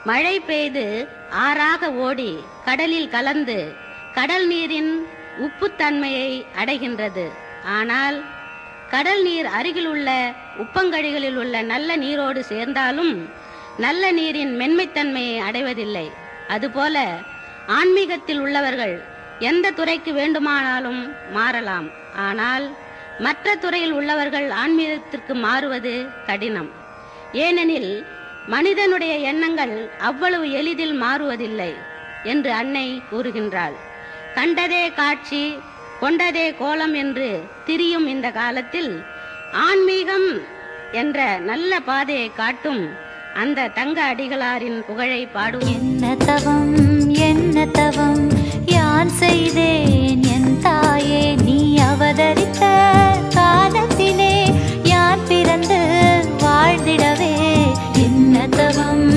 மழை பெய்து ஆறாக ஓடி கடலில் கலந்து கடல் நீரின் உப்புத்தன்மையை அடைகின்றது. ஆனால் கடல் நீர் அருகில் உள்ள உப்பங்கழிகளில் உள்ள நல்ல நீரோடு சேர்ந்தாலும் நல்ல நீரின் மென்மைத்தன்மையை அடைவதில்லை. அதுபோல ஆன்மீகத்தில் உள்ளவர்கள் எந்த துறைக்கு வேண்டுமானாலும் மாறலாம். ஆனால் மற்ற துறையில் உள்ளவர்கள் ஆன்மீகத்திற்கு மாறுவது கடினம். ஏனெனில் மனிதனுடைய எண்ணங்கள் அவ்வளவு எளிதில் மாறுவதில்லை என்று அன்னை கூறுகின்றாள். கண்டதே காட்சி கொண்டதே கோலம் என்று திரியும் இந்த காலத்தில் ஆன்மீகம் என்ற நல்ல பாதையை காட்டும் அந்த தங்க அடிகளாரின் புகழை பாடுவோம். என்ன தவம் யான் செய்தேன் என் தாயே, நீ அவதரித்த காலத்திலே யான் பிறந்து வாழ்ந்திடவே. என்ன தவம்